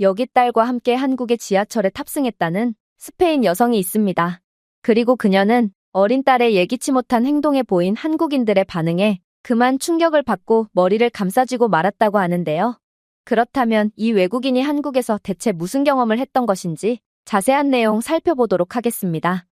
여기 딸과 함께 한국의 지하철에 탑승했다는 스페인 여성이 있습니다. 그리고 그녀는 어린 딸의 예기치 못한 행동에 보인 한국인들의 반응에 그만 충격을 받고 머리를 감싸쥐고 말았다고 하는데요. 그렇다면 이 외국인이 한국에서 대체 무슨 경험을 했던 것인지 자세한 내용 살펴보도록 하겠습니다.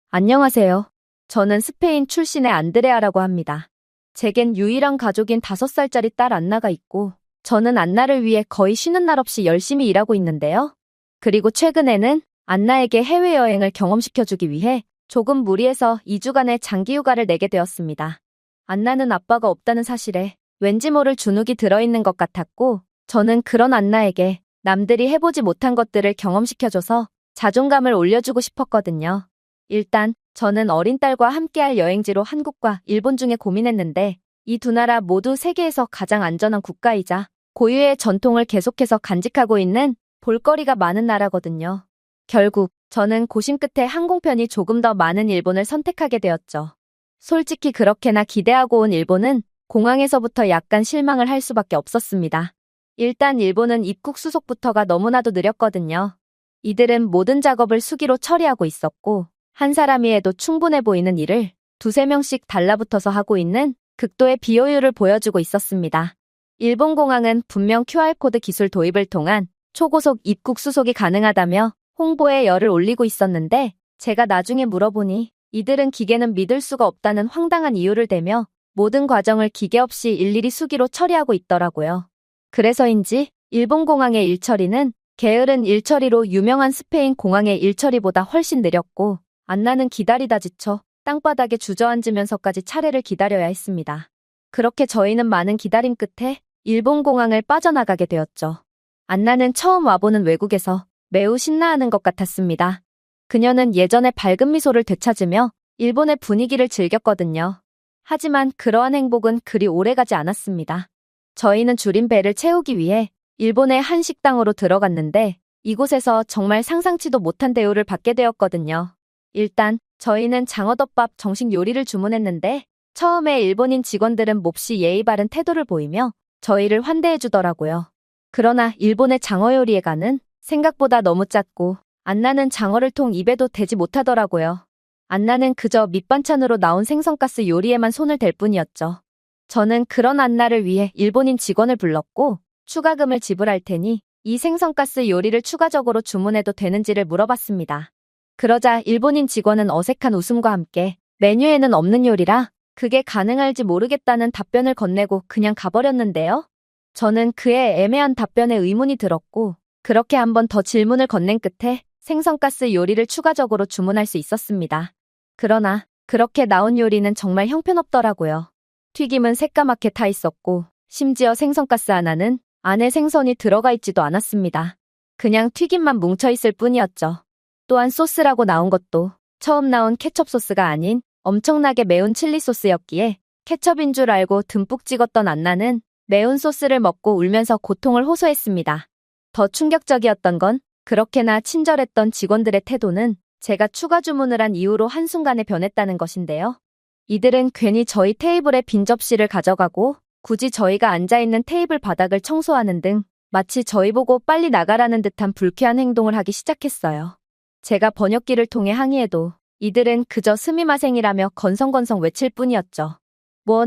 안녕하세요. 저는 스페인 출신의 안드레아라고 합니다. 제겐 유일한 가족인 5살짜리 딸 안나가 있고 저는 안나를 위해 거의 쉬는 날 없이 열심히 일하고 있는데요. 그리고 최근에는 안나에게 해외여행을 경험시켜주기 위해 조금 무리해서 2주간의 장기휴가를 내게 되었습니다. 안나는 아빠가 없다는 사실에 왠지 모를 주눅이 들어있는 것 같았고 저는 그런 안나에게 남들이 해보지 못한 것들을 경험시켜줘서 자존감을 올려주고 싶었거든요. 일단 저는 어린 딸과 함께할 여행지로 한국과 일본 중에 고민했는데 이 두 나라 모두 세계에서 가장 안전한 국가이자 고유의 전통을 계속해서 간직하고 있는 볼거리가 많은 나라거든요. 결국 저는 고심 끝에 항공편이 조금 더 많은 일본을 선택하게 되었죠. 솔직히 그렇게나 기대하고 온 일본은 공항에서부터 약간 실망을 할 수밖에 없었습니다. 일단 일본은 입국 수속부터가 너무나도 느렸거든요. 이들은 모든 작업을 수기로 처리하고 있었고 한 사람이 해도 충분해 보이는 일을 2~3명씩 달라붙어서 하고 있는 극도의 비효율을 보여주고 있었습니다. 일본 공항은 분명 QR코드 기술 도입을 통한 초고속 입국 수속이 가능하다며 홍보에 열을 올리고 있었는데 제가 나중에 물어보니 이들은 기계는 믿을 수가 없다는 황당한 이유를 대며 모든 과정을 기계 없이 일일이 수기로 처리하고 있더라고요. 그래서인지 일본 공항의 일처리는 게으른 일처리로 유명한 스페인 공항의 일처리보다 훨씬 느렸고 안나는 기다리다 지쳐 땅바닥에 주저앉으면서까지 차례를 기다려야 했습니다. 그렇게 저희는 많은 기다림 끝에 일본 공항을 빠져나가게 되었죠. 안나는 처음 와보는 외국에서 매우 신나하는 것 같았습니다. 그녀는 예전의 밝은 미소를 되찾으며 일본의 분위기를 즐겼거든요. 하지만 그러한 행복은 그리 오래가지 않았습니다. 저희는 줄인 배를 채우기 위해 일본의 한 식당으로 들어갔는데 이곳에서 정말 상상치도 못한 대우를 받게 되었거든요. 일단 저희는 장어덮밥 정식 요리를 주문했는데 처음에 일본인 직원들은 몹시 예의 바른 태도를 보이며 저희를 환대해주더라고요. 그러나 일본의 장어 요리의 간은 생각보다 너무 짰고 안나는 장어를 통 입에도 대지 못하더라고요. 안나는 그저 밑반찬으로 나온 생선가스 요리에만 손을 댈 뿐이었죠. 저는 그런 안나를 위해 일본인 직원을 불렀고 추가금을 지불할 테니 이 생선가스 요리를 추가적으로 주문해도 되는지를 물어봤습니다. 그러자 일본인 직원은 어색한 웃음과 함께 메뉴에는 없는 요리라 그게 가능할지 모르겠다는 답변을 건네고 그냥 가버렸는데요. 저는 그의 애매한 답변에 의문이 들었고 그렇게 한 번 더 질문을 건넨 끝에 생선가스 요리를 추가적으로 주문할 수 있었습니다. 그러나 그렇게 나온 요리는 정말 형편없더라고요. 튀김은 새까맣게 타 있었고 심지어 생선가스 하나는 안에 생선이 들어가 있지도 않았습니다. 그냥 튀김만 뭉쳐있을 뿐이었죠. 또한 소스라고 나온 것도 처음 나온 케첩 소스가 아닌 엄청나게 매운 칠리 소스였기에 케첩인 줄 알고 듬뿍 찍었던 안나는 매운 소스를 먹고 울면서 고통을 호소했습니다. 더 충격적이었던 건 그렇게나 친절했던 직원들의 태도는 제가 추가 주문을 한 이후로 한순간에 변했다는 것인데요. 이들은 괜히 저희 테이블에 빈 접시를 가져가고 굳이 저희가 앉아있는 테이블 바닥을 청소하는 등 마치 저희 보고 빨리 나가라는 듯한 불쾌한 행동을 하기 시작했어요. 제가 번역기를 통해 항의해도 이들은 그저 스미마생이라며 건성건성 외칠 뿐이었죠.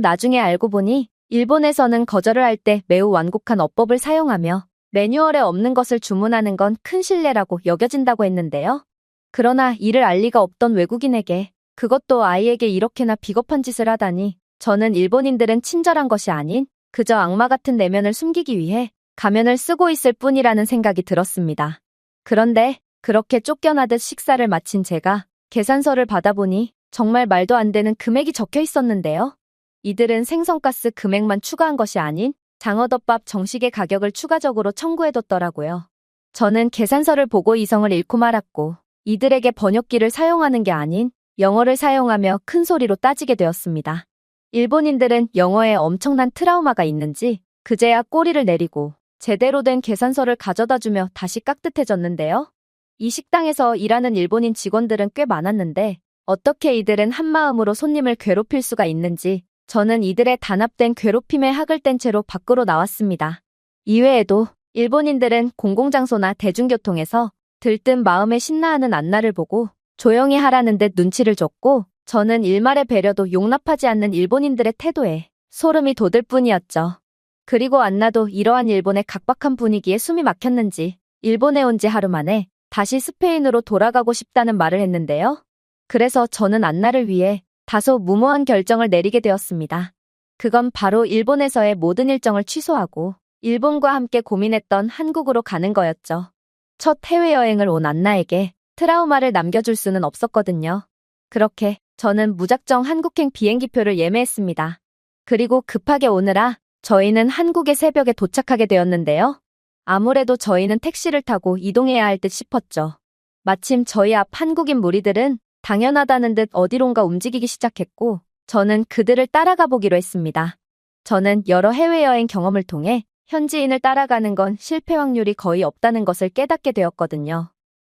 나중에 알고 보니 일본에서는 거절을 할 때 매우 완곡한 어법을 사용하며 매뉴얼에 없는 것을 주문하는 건 큰 신뢰라고 여겨진다고 했는데요. 그러나 이를 알 리가 없던 외국인에게 그것도 아이에게 이렇게나 비겁한 짓을 하다니 저는 일본인들은 친절한 것이 아닌 그저 악마 같은 내면을 숨기기 위해 가면을 쓰고 있을 뿐이라는 생각이 들었습니다. 그런데 그렇게 쫓겨나듯 식사를 마친 제가 계산서를 받아보니 정말 말도 안 되는 금액이 적혀 있었는데요. 이들은 생선가스 금액만 추가한 것이 아닌 장어덮밥 정식의 가격을 추가적으로 청구해뒀더라고요. 저는 계산서를 보고 이성을 잃고 말았고 이들에게 번역기를 사용하는 게 아닌 영어를 사용하며 큰 소리로 따지게 되었습니다. 일본인들은 영어에 엄청난 트라우마가 있는지 그제야 꼬리를 내리고 제대로 된 계산서를 가져다주며 다시 깍듯해졌는데요. 이 식당에서 일하는 일본인 직원들은 꽤 많았는데 어떻게 이들은 한마음으로 손님을 괴롭힐 수가 있는지 저는 이들의 단합된 괴롭힘에 학을 뗀 채로 밖으로 나왔습니다. 이외에도 일본인들은 공공장소나 대중교통에서 들뜬 마음에 신나하는 안나를 보고 조용히 하라는 듯 눈치를 줬고, 저는 일말의 배려도 용납하지 않는 일본인들의 태도에 소름이 돋을 뿐이었죠. 그리고 안나도 이러한 일본의 각박한 분위기에 숨이 막혔는지 일본에 온 지 하루 만에 다시 스페인으로 돌아가고 싶다는 말을 했는데요. 그래서 저는 안나를 위해 다소 무모한 결정을 내리게 되었습니다. 그건 바로 일본에서의 모든 일정을 취소하고 일본과 함께 고민했던 한국으로 가는 거였죠. 첫 해외여행을 온 안나에게 트라우마를 남겨줄 수는 없었거든요. 그렇게 저는 무작정 한국행 비행기표를 예매했습니다. 그리고 급하게 오느라 저희는 한국의 새벽에 도착하게 되었는데요. 아무래도 저희는 택시를 타고 이동해야 할 듯 싶었죠. 마침 저희 앞 한국인 무리들은 당연하다는 듯 어디론가 움직이기 시작했고, 저는 그들을 따라가 보기로 했습니다. 저는 여러 해외여행 경험을 통해 현지인을 따라가는 건 실패 확률이 거의 없다는 것을 깨닫게 되었거든요.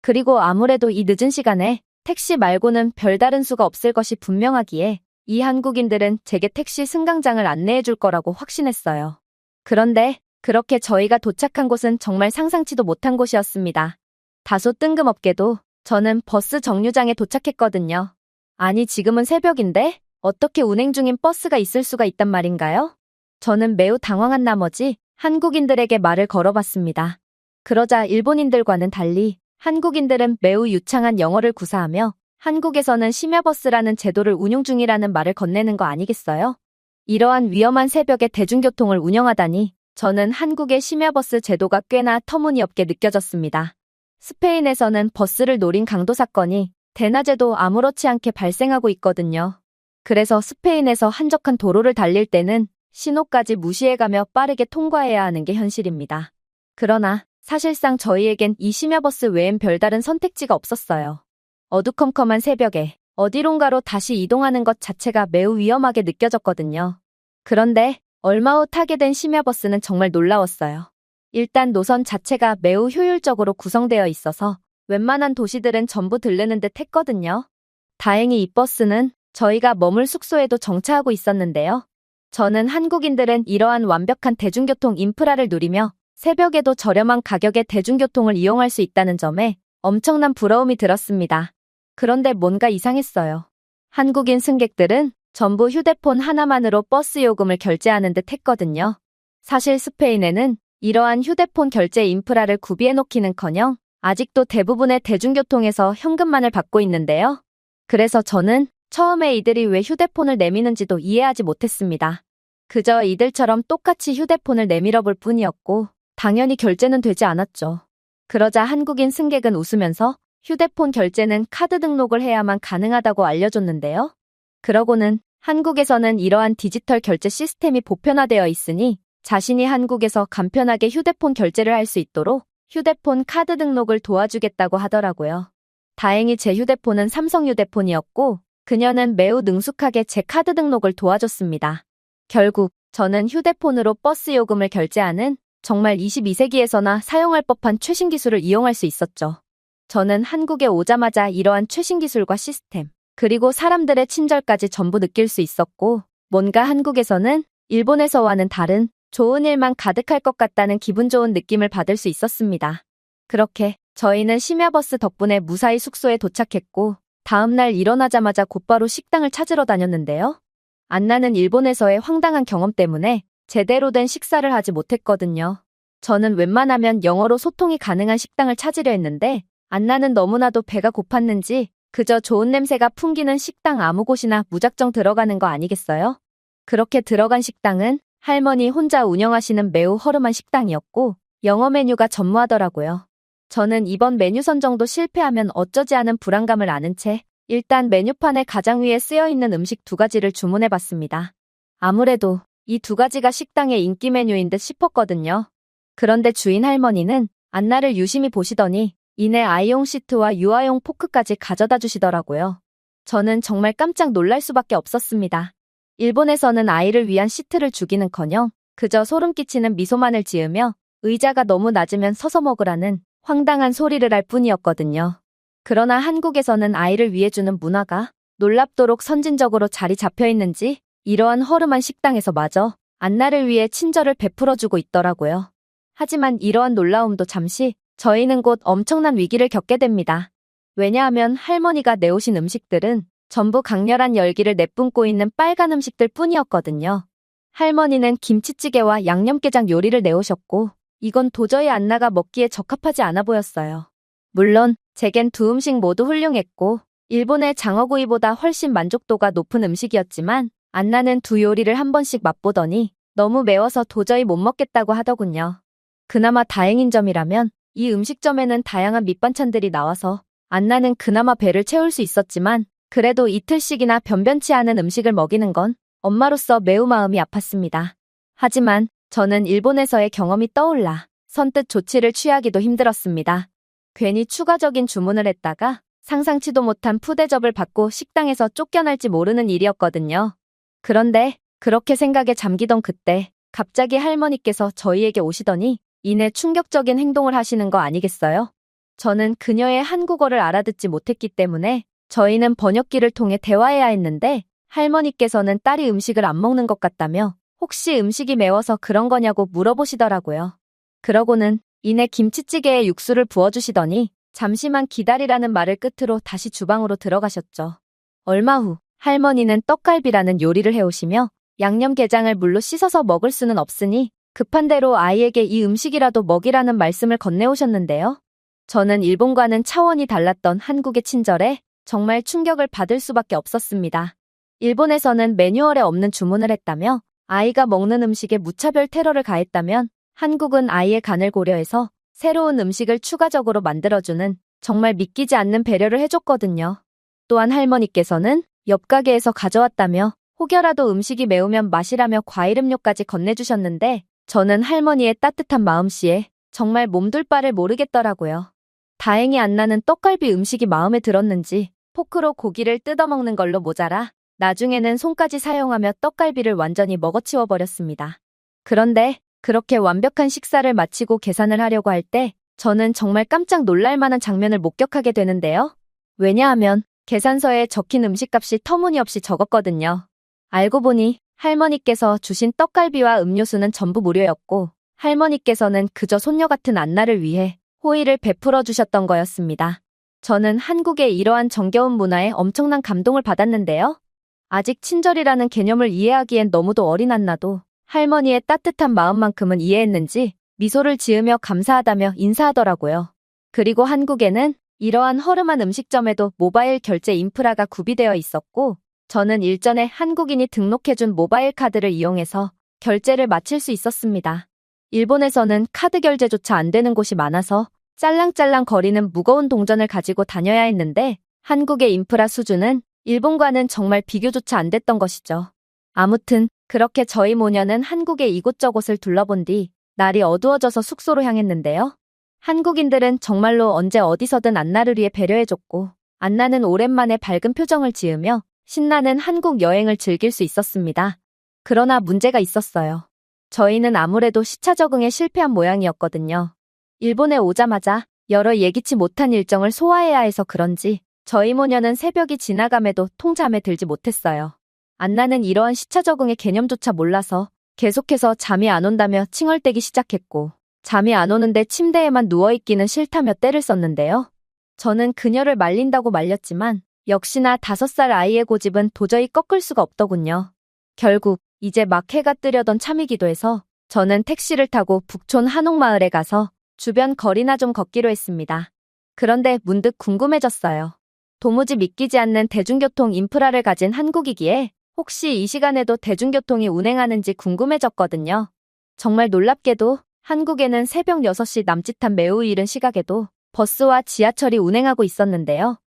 그리고 아무래도 이 늦은 시간에 택시 말고는 별다른 수가 없을 것이 분명하기에 이 한국인들은 제게 택시 승강장을 안내해 줄 거라고 확신했어요. 그런데 그렇게 저희가 도착한 곳은 정말 상상치도 못한 곳이었습니다. 다소 뜬금없게도 저는 버스 정류장에 도착했거든요. 아니, 지금은 새벽인데 어떻게 운행 중인 버스가 있을 수가 있단 말인가요? 저는 매우 당황한 나머지 한국인들에게 말을 걸어봤습니다. 그러자 일본인들과는 달리 한국인들은 매우 유창한 영어를 구사하며 한국에서는 심야버스라는 제도를 운용 중이라는 말을 건네는 거 아니겠어요? 이러한 위험한 새벽에 대중교통을 운영하다니 저는 한국의 심야버스 제도가 꽤나 터무니없게 느껴졌습니다. 스페인에서는 버스를 노린 강도 사건이 대낮에도 아무렇지 않게 발생하고 있거든요. 그래서 스페인에서 한적한 도로를 달릴 때는 신호까지 무시해가며 빠르게 통과해야 하는 게 현실입니다. 그러나 사실상 저희에겐 이 심야버스 외엔 별다른 선택지가 없었어요. 어두컴컴한 새벽에 어디론가로 다시 이동하는 것 자체가 매우 위험하게 느껴졌거든요. 그런데 얼마 후 타게 된 심야버스는 정말 놀라웠어요. 일단 노선 자체가 매우 효율적으로 구성되어 있어서 웬만한 도시들은 전부 들르는 듯 했거든요. 다행히 이 버스는 저희가 머물 숙소에도 정차하고 있었는데요. 저는 한국인들은 이러한 완벽한 대중교통 인프라를 누리며 새벽에도 저렴한 가격의 대중교통을 이용할 수 있다는 점에 엄청난 부러움이 들었습니다. 그런데 뭔가 이상했어요. 한국인 승객들은 전부 휴대폰 하나만으로 버스 요금을 결제하는 듯 했거든요. 사실 스페인에는 이러한 휴대폰 결제 인프라를 구비해놓기는커녕 아직도 대부분의 대중교통에서 현금만을 받고 있는데요. 그래서 저는 처음에 이들이 왜 휴대폰을 내미는지도 이해하지 못했습니다. 그저 이들처럼 똑같이 휴대폰을 내밀어 볼 뿐이었고 당연히 결제는 되지 않았죠. 그러자 한국인 승객은 웃으면서 휴대폰 결제는 카드 등록을 해야만 가능하다고 알려줬는데요. 그러고는 한국에서는 이러한 디지털 결제 시스템이 보편화되어 있으니 자신이 한국에서 간편하게 휴대폰 결제를 할 수 있도록 휴대폰 카드 등록을 도와주겠다고 하더라고요. 다행히 제 휴대폰은 삼성 휴대폰이었고 그녀는 매우 능숙하게 제 카드 등록을 도와줬습니다. 결국 저는 휴대폰으로 버스 요금을 결제하는 정말 22세기에서나 사용할 법한 최신 기술을 이용할 수 있었죠. 저는 한국에 오자마자 이러한 최신 기술과 시스템, 그리고 사람들의 친절까지 전부 느낄 수 있었고 뭔가 한국에서는 일본에서와는 다른 좋은 일만 가득할 것 같다는 기분 좋은 느낌을 받을 수 있었습니다. 그렇게 저희는 심야버스 덕분에 무사히 숙소에 도착했고 다음날 일어나자마자 곧바로 식당을 찾으러 다녔는데요. 안나는 일본에서의 황당한 경험 때문에 제대로 된 식사를 하지 못했거든요. 저는 웬만하면 영어로 소통이 가능한 식당을 찾으려 했는데 안나는 너무나도 배가 고팠는지 그저 좋은 냄새가 풍기는 식당 아무 곳이나 무작정 들어가는 거 아니겠어요? 그렇게 들어간 식당은 할머니 혼자 운영하시는 매우 허름한 식당이었고 영어 메뉴가 전무하더라고요. 저는 이번 메뉴 선정도 실패하면 어쩌지 하는 불안감을 아는 채 일단 메뉴판에 가장 위에 쓰여있는 음식 2가지를 주문해봤습니다. 아무래도 이 2가지가 식당의 인기 메뉴인 듯 싶었거든요. 그런데 주인 할머니는 안나를 유심히 보시더니 이내 아이용 시트와 유아용 포크까지 가져다 주시더라고요. 저는 정말 깜짝 놀랄 수밖에 없었습니다. 일본에서는 아이를 위한 시트를 주기는커녕 그저 소름 끼치는 미소만을 지으며 의자가 너무 낮으면 서서 먹으라는 황당한 소리를 할 뿐이었거든요. 그러나 한국에서는 아이를 위해 주는 문화가 놀랍도록 선진적으로 자리 잡혀 있는지 이러한 허름한 식당에서 마저 안나를 위해 친절을 베풀어주고 있더라고요. 하지만 이러한 놀라움도 잠시 저희는 곧 엄청난 위기를 겪게 됩니다. 왜냐하면 할머니가 내오신 음식들은 전부 강렬한 열기를 내뿜고 있는 빨간 음식들 뿐이었거든요. 할머니는 김치찌개와 양념게장 요리를 내오셨고 이건 도저히 안나가 먹기에 적합하지 않아 보였어요. 물론 제겐 두 음식 모두 훌륭했고 일본의 장어구이보다 훨씬 만족도가 높은 음식이었지만 안나는 두 요리를 한 번씩 맛보더니 너무 매워서 도저히 못 먹겠다고 하더군요. 그나마 다행인 점이라면 이 음식점에는 다양한 밑반찬들이 나와서 안나는 그나마 배를 채울 수 있었지만 그래도 이틀씩이나 변변치 않은 음식을 먹이는 건 엄마로서 매우 마음이 아팠습니다. 하지만 저는 일본에서의 경험이 떠올라 선뜻 조치를 취하기도 힘들었습니다. 괜히 추가적인 주문을 했다가 상상치도 못한 푸대접을 받고 식당에서 쫓겨날지 모르는 일이었거든요. 그런데 그렇게 생각에 잠기던 그때 갑자기 할머니께서 저희에게 오시더니 이내 충격적인 행동을 하시는 거 아니겠어요? 저는 그녀의 한국어를 알아듣지 못했기 때문에 저희는 번역기를 통해 대화해야 했는데 할머니께서는 딸이 음식을 안 먹는 것 같다며 혹시 음식이 매워서 그런 거냐고 물어보시더라고요. 그러고는 이내 김치찌개에 육수를 부어주시더니 잠시만 기다리라는 말을 끝으로 다시 주방으로 들어가셨죠. 얼마 후 할머니는 떡갈비라는 요리를 해오시며 양념게장을 물로 씻어서 먹을 수는 없으니 급한 대로 아이에게 이 음식이라도 먹이라는 말씀을 건네오셨는데요. 저는 일본과는 차원이 달랐던 한국의 친절에 정말 충격을 받을 수밖에 없었습니다. 일본에서는 매뉴얼에 없는 주문을 했다며 아이가 먹는 음식에 무차별 테러를 가했다면 한국은 아이의 간을 고려해서 새로운 음식을 추가적으로 만들어주는 정말 믿기지 않는 배려를 해줬거든요. 또한 할머니께서는 옆 가게에서 가져왔다며 혹여라도 음식이 매우면 마시라며 과일 음료까지 건네주셨는데 저는 할머니의 따뜻한 마음씨에 정말 몸둘 바를 모르겠더라고요. 다행히 안나는 떡갈비 음식이 마음에 들었는지 포크로 고기를 뜯어먹는 걸로 모자라 나중에는 손까지 사용하며 떡갈비를 완전히 먹어치워버렸습니다. 그런데 그렇게 완벽한 식사를 마치고 계산을 하려고 할 때 저는 정말 깜짝 놀랄 만한 장면을 목격하게 되는데요. 왜냐하면 계산서에 적힌 음식값이 터무니없이 적었거든요. 알고 보니 할머니께서 주신 떡갈비와 음료수는 전부 무료였고 할머니께서는 그저 손녀 같은 안나를 위해 호의를 베풀어 주셨던 거였습니다. 저는 한국의 이러한 정겨운 문화에 엄청난 감동을 받았는데요. 아직 친절이라는 개념을 이해하기엔 너무도 어린 안나도 할머니의 따뜻한 마음만큼은 이해했는지 미소를 지으며 감사하다며 인사하더라고요. 그리고 한국에는 이러한 허름한 음식점에도 모바일 결제 인프라가 구비되어 있었고 저는 일전에 한국인이 등록해준 모바일 카드를 이용해서 결제를 마칠 수 있었습니다. 일본에서는 카드 결제조차 안 되는 곳이 많아서 짤랑짤랑 거리는 무거운 동전을 가지고 다녀야 했는데 한국의 인프라 수준은 일본과는 정말 비교조차 안 됐던 것이죠. 아무튼 그렇게 저희 모녀는 한국의 이곳저곳을 둘러본 뒤 날이 어두워져서 숙소로 향했는데요. 한국인들은 정말로 언제 어디서든 안나를 위해 배려해줬고 안나는 오랜만에 밝은 표정을 지으며 신나는 한국 여행을 즐길 수 있었습니다. 그러나 문제가 있었어요. 저희는 아무래도 시차 적응에 실패한 모양이었거든요. 일본에 오자마자 여러 예기치 못한 일정을 소화해야 해서 그런지 저희 모녀는 새벽이 지나감에도 통잠에 들지 못했어요. 안나는 이러한 시차 적응의 개념조차 몰라서 계속해서 잠이 안 온다며 칭얼대기 시작했고 잠이 안 오는데 침대에만 누워있기는 싫다며 떼를 썼는데요. 저는 그녀를 말린다고 말렸지만 역시나 5살 아이의 고집은 도저히 꺾을 수가 없더군요. 결국 이제 막 해가 뜨려던 참이기도 해서 저는 택시를 타고 북촌 한옥마을에 가서 주변 거리나 좀 걷기로 했습니다. 그런데 문득 궁금해졌어요. 도무지 믿기지 않는 대중교통 인프라를 가진 한국이기에 혹시 이 시간에도 대중교통이 운행하는지 궁금해졌거든요. 정말 놀랍게도 한국에는 새벽 6시 남짓한 매우 이른 시각에도 버스와 지하철이 운행하고 있었는데요.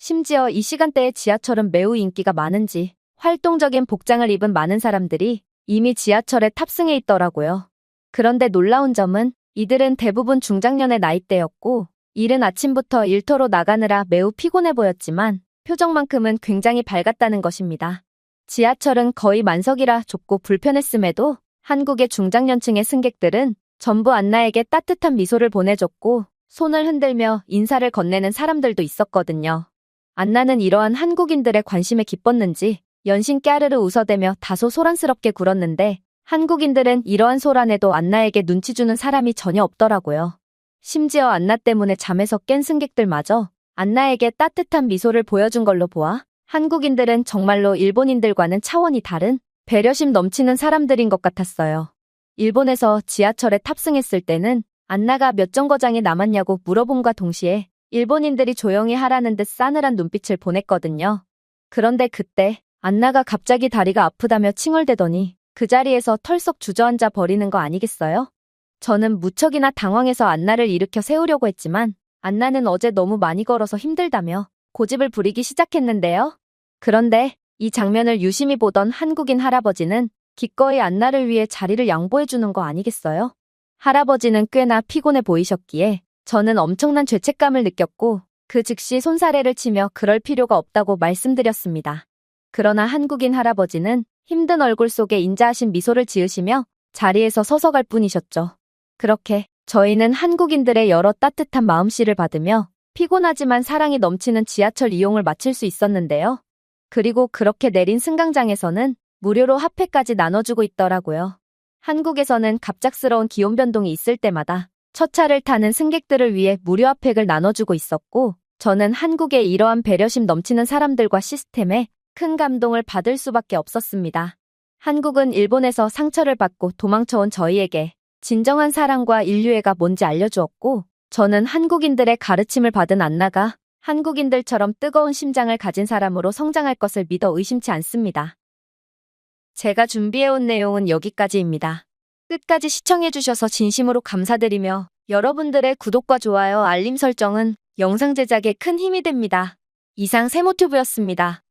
심지어 이 시간대에 지하철은 매우 인기가 많은지 활동적인 복장을 입은 많은 사람들이 이미 지하철에 탑승해 있더라고요. 그런데 놀라운 점은 이들은 대부분 중장년의 나이대였고 이른 아침부터 일터로 나가느라 매우 피곤해 보였지만 표정만큼은 굉장히 밝았다는 것입니다. 지하철은 거의 만석이라 좁고 불편했음에도 한국의 중장년층의 승객들은 전부 안나에게 따뜻한 미소를 보내줬고 손을 흔들며 인사를 건네는 사람들도 있었거든요. 안나는 이러한 한국인들의 관심에 기뻤는지 연신 깨르르 웃어대며 다소 소란스럽게 굴었는데 한국인들은 이러한 소란에도 안나에게 눈치 주는 사람이 전혀 없더라고요. 심지어 안나 때문에 잠에서 깬 승객들마저 안나에게 따뜻한 미소를 보여준 걸로 보아 한국인들은 정말로 일본인들과는 차원이 다른 배려심 넘치는 사람들인 것 같았어요. 일본에서 지하철에 탑승했을 때는 안나가 몇 정거장이 남았냐고 물어봄과 동시에 일본인들이 조용히 하라는 듯 싸늘한 눈빛을 보냈거든요. 그런데 그때 안나가 갑자기 다리가 아프다며 칭얼대더니 그 자리에서 털썩 주저앉아 버리는 거 아니겠어요? 저는 무척이나 당황해서 안나를 일으켜 세우려고 했지만 안나는 어제 너무 많이 걸어서 힘들다며 고집을 부리기 시작했는데요. 그런데 이 장면을 유심히 보던 한국인 할아버지는 기꺼이 안나를 위해 자리를 양보해주는 거 아니겠어요? 할아버지는 꽤나 피곤해 보이셨기에 저는 엄청난 죄책감을 느꼈고 그 즉시 손사래를 치며 그럴 필요가 없다고 말씀드렸습니다. 그러나 한국인 할아버지는 힘든 얼굴 속에 인자하신 미소를 지으시며 자리에서 서서 갈 뿐이셨죠. 그렇게 저희는 한국인들의 여러 따뜻한 마음씨를 받으며 피곤하지만 사랑이 넘치는 지하철 이용을 마칠 수 있었는데요. 그리고 그렇게 내린 승강장에서는 무료로 핫팩까지 나눠주고 있더라고요. 한국에서는 갑작스러운 기온 변동이 있을 때마다 첫 차를 타는 승객들을 위해 무료 핫팩을 나눠주고 있었고 저는 한국의 이러한 배려심 넘치는 사람들과 시스템에 큰 감동을 받을 수밖에 없었습니다. 한국은 일본에서 상처를 받고 도망쳐온 저희에게 진정한 사랑과 인류애가 뭔지 알려주었고 저는 한국인들의 가르침을 받은 안나가 한국인들처럼 뜨거운 심장을 가진 사람으로 성장할 것을 믿어 의심치 않습니다. 제가 준비해온 내용은 여기까지입니다. 끝까지 시청해주셔서 진심으로 감사드리며 여러분들의 구독과 좋아요, 알림 설정은 영상 제작에 큰 힘이 됩니다. 이상 세모튜브였습니다.